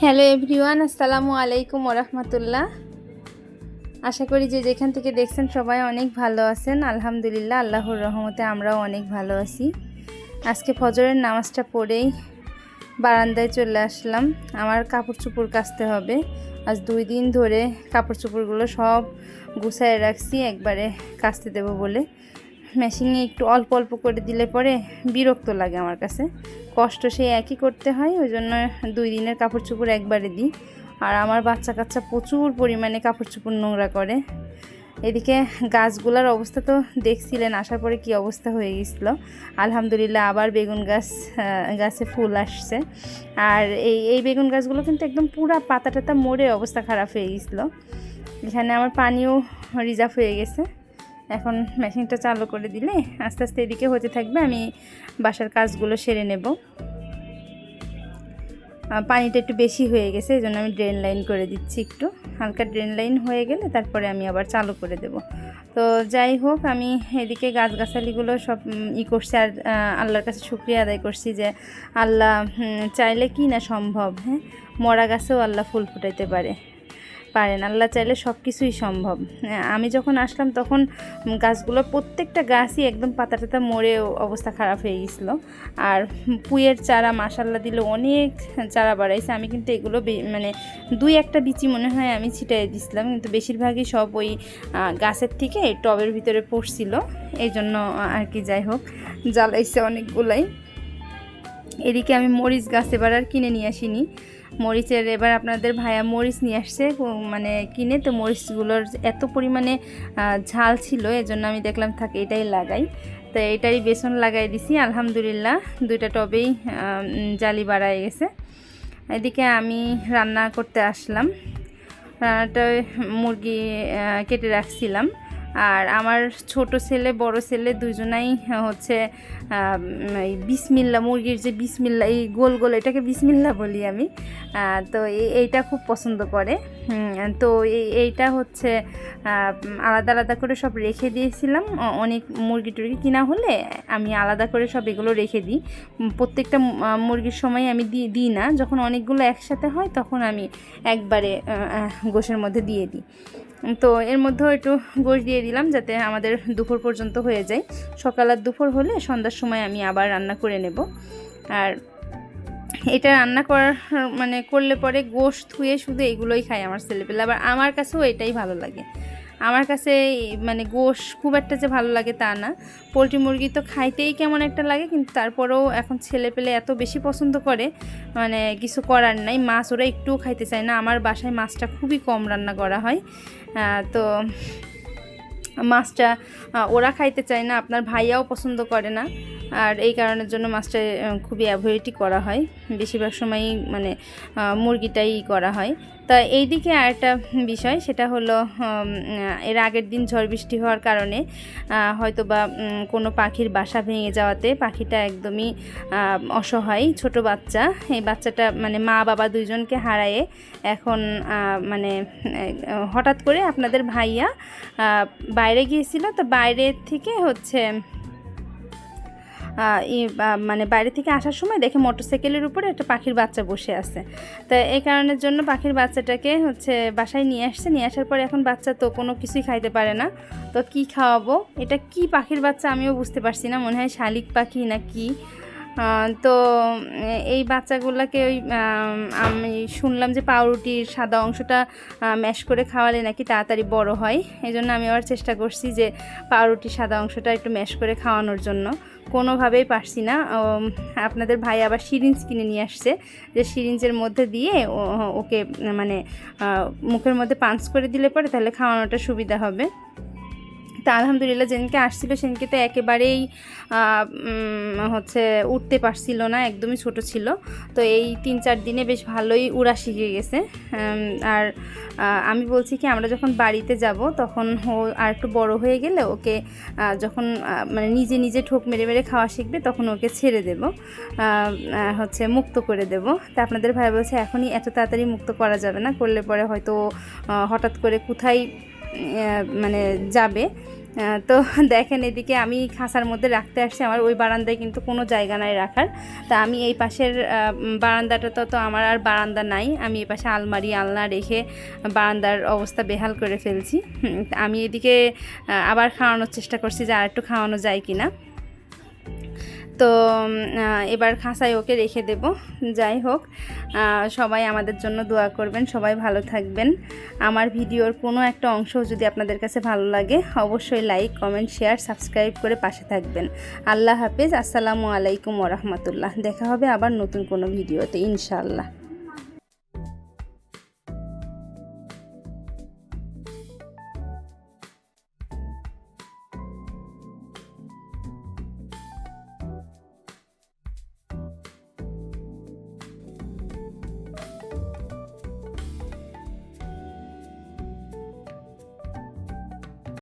Hello everyone, আসসালামু আলাইকুম ওরহমতুল্লাহ। আশা করি যে যেখান থেকে দেখছেন সবাই অনেক ভালো আছেন। আলহামদুলিল্লাহ, আল্লাহর রহমতে আমরাও অনেক ভালো আছি। আজকে ফজরের নামাজটা পড়েই বারান্দায় চলে আসলাম। আমার কাপড় চোপড় কাচতে হবে। আজ 2 দিন ধরে কাপড় চোপড়গুলো সব গুছায় রাখছি একবারে কাচতে দেবো বলে। মেশিনে একটু অল্প অল্প করে দিলে পরে বিরক্ত লাগে আমার কাছে, কষ্ট সেই একই করতে হয়। ওই জন্য 2 দিনের কাপড় চোপড় একবারে দিই। আর আমার বাচ্চা কাচ্চা প্রচুর পরিমাণে কাপড় চোপড় নোংরা করে। এদিকে গাছগুলোর অবস্থা তো দেখছিলেন, আসার পরে কি অবস্থা হয়ে গেছিলো। আলহামদুলিল্লাহ আবার বেগুন গাছে ফুল আসছে। আর এই বেগুন গাছগুলো কিন্তু একদম পুরা পাতা টাতা মরে অবস্থা খারাপ হয়ে গেছিলো। এখানে আমার পানিও রিজার্ভ হয়ে গেছে। এখন মেশিনটা চালু করে দিলে আস্তে আস্তে এদিকে হতে থাকবে, আমি বাসার কাজগুলো সেরে নেব। পানিটা একটু বেশি হয়ে গেছে, এই জন্য আমি ড্রেন লাইন করে দিচ্ছি। একটু হালকা ড্রেন লাইন হয়ে গেলে তারপরে আমি আবার চালু করে দেব। তো যাই হোক, আমি এদিকে গাছগাছালিগুলো সব করছি। আর আল্লাহর কাছে শুকরিয়া আদায় করছি যে আল্লাহ চাইলে কি না সম্ভব। হ্যাঁ, মরা গাছেও আল্লাহ ফুল ফুটাইতে পারেন। আল্লাহ চাইলে সব কিছুই সম্ভব। আমি যখন আসলাম তখন গাছগুলো প্রত্যেকটা গাছই একদম পাতা টাতা মরে অবস্থা খারাপ হয়ে গেছিল। আর পুঁইয়ের চারা মাশাল্লাহ দিলে অনেক চারা বাড়াইছে। আমি কিন্তু এগুলো মানে 2-1টা বিচি মনে হয় আমি ছিটাই দিছিলাম, কিন্তু বেশিরভাগই সব ওই গাছের থেকে টবের ভিতরে পড়ছিল। এই জন্য আর কি, যাই হোক জ্বালাইছে অনেকগুলাই। এদিকে আমি মরিচ গাছ এবার আর কিনে নিয়ে আসিনি। মরিচের এবার আপনাদের ভাইয়া মরিচ নিয়ে আসছে মানে কিনে। তো মরিচগুলোর এত পরিমাণে ঝাল ছিল, এজন্য আমি দেখলাম থাকে এটাই লাগাই। তো এটারই বেসন লাগাই দিছি। আলহামদুলিল্লাহ 2টা টবেই জালি বাড়ায় গেছে। এদিকে আমি রান্না করতে আসলাম। রান্নাটা মুরগি কেটে রাখছিলাম। আর আমার ছোট ছেলে বড় ছেলে দুজনাই হচ্ছে বিসমিল্লা, মুরগির যে বিসমিল্লা, এই গোল গোল এটাকে বিসমিল্লা বলি আমি। তো এইটা খুব পছন্দ করে। তো এইটা হচ্ছে আলাদা আলাদা করে সব রেখে দিয়েছিলাম। অনেক মুরগি টুরগি কিনা হলে আমি আলাদা করে সব এগুলো রেখে দিই। প্রত্যেকটা মুরগির সময় আমি দিই না, যখন অনেকগুলো একসাথে হয় তখন আমি একবারে গোশের মধ্যে দিয়ে দিই। তো এর মধ্যেও একটু গোশ দিয়ে দিলাম যাতে আমাদের দুপুর পর্যন্ত হয়ে যায়। সকাল আর দুপুর হলে সন্ধ্যার সময় আমি আবার রান্না করে নেব। আর এটা রান্না করার মানে করলে পরে গোশ ধুয়ে শুধু এগুলোই খায় আমার ছেলেপেলে। আবার আমার কাছেও এটাই ভালো লাগে। আমার কাছে মানে গোশ খুব একটা যে ভালো লাগে তা না। পোলট্রি মুরগি তো খাইতেই কেমন একটা লাগে, কিন্তু তারপরেও এখন ছেলেপেলে এত বেশি পছন্দ করে, মানে কিছু করার নাই। মাছ ওরা একটুও খাইতে চায় না। আমার বাসায় মাছটা খুবই কম রান্না করা হয়। তো মাছটা ওরা খাইতে চায় না, আপনার ভাইয়াও পছন্দ করে না। আর এই কারণের জন্য মাছটা খুবই অ্যাভয়েডই করা হয়। বেশিরভাগ সময়ই মানে মুরগিটাই করা হয়। তা এইদিকে আরেকটা বিষয়, সেটা হলো এর আগের দিন ঝড় বৃষ্টি হওয়ার কারণে হয়তো বা কোনো পাখির বাসা ভেঙে যাওয়াতে পাখিটা একদমই অসহায়, ছোট বাচ্চা। এই বাচ্চাটা মানে মা বাবা দুইজনকে হারায়ে এখন মানে হঠাৎ করে আপনাদের ভাইয়া বাইরে গিয়েছিল। তো বাইরে থেকে হচ্ছে মানে বাইরে থেকে আসার সময় দেখে মোটরসাইকেলের উপরে একটা পাখির বাচ্চা বসে আছে। তো এই কারণের জন্য পাখির বাচ্চাটাকে হচ্ছে বাসায় নিয়ে আসছে। নিয়ে আসার পরে এখন বাচ্চা তো কোনো কিছুই খাইতে পারে না। তো কি খাওয়াবো? এটা কি পাখির বাচ্চা আমিও বুঝতে পারছি না, মনে হয় শালিক পাখি না কি। তো এই বাচ্চাগুলোকে ওই আমি শুনলাম যে পাউরুটির সাদা অংশটা ম্যাশ করে খাওয়ালে নাকি তাড়াতাড়ি বড় হয়। এই জন্য আমি আবার চেষ্টা করছি যে পাউরুটির সাদা অংশটা একটু ম্যাশ করে খাওয়ানোর জন্য। কোনোভাবেই পারছি না। আপনাদের ভাই আবার সিরিঞ্জ কিনে নিয়ে আসছে, যে সিরিঞ্জের মধ্যে দিয়ে ওকে মানে মুখের মধ্যে পাঞ্চ করে দিলে পরে তাহলে খাওয়ানোটা সুবিধা হবে। তা আলহামদুলিল্লাহ যেদিনকে আসছিল সেদিনকে তো একেবারেই হচ্ছে উঠতে পারছিল না, একদমই ছোট ছিল। তো এই 3-4 দিনে বেশ ভালোই উড়া শিখে গেছে। আর আমি বলছি কি, আমরা যখন বাড়িতে যাব তখন আর একটু বড় হয়ে গেলে ওকে যখন মানে নিজে নিজে ঠোক মেরে মেরে খাওয়া শিখবে তখন ওকে ছেড়ে দেব, হচ্ছে মুক্ত করে দেব। তা আপনাদের ভাই বলছে এখনই এত তাড়াতাড়ি মুক্ত করা যাবে না, করলে পরে হয়তো হঠাৎ করে কোথায় মানে যাবে। তো দেখেন এদিকে আমি খাঁচার মধ্যে রাখতে আসছি, আমার ওই বারান্দায় কিন্তু কোনো জায়গা নাই রাখার। তা আমি এই পাশের বারান্দাটা তো আমার আর বারান্দা নাই, আমি এই পাশে আলমারি আলনা রেখে বারান্দার অবস্থা বেহাল করে ফেলছি। আমি এদিকে আবার খাওয়ানোর চেষ্টা করছি যে আর একটু খাওয়ানো যায় কি না। তো এবার খাঁচায় ওকে রেখে দেব। যাই হোক, সবাই আমাদের জন্য দোয়া করবেন, সবাই ভালো থাকবেন। আমার ভিডিওর কোনো একটা অংশ যদি আপনাদের কাছে ভালো লাগে অবশ্যই লাইক, কমেন্ট, শেয়ার, সাবস্ক্রাইব করে পাশে থাকবেন। আল্লাহ হাফেজ। আসসালামু আলাইকুম ওয়া রাহমাতুল্লাহ। দেখা হবে আবার নতুন কোনো ভিডিওতে ইনশাআল্লাহ।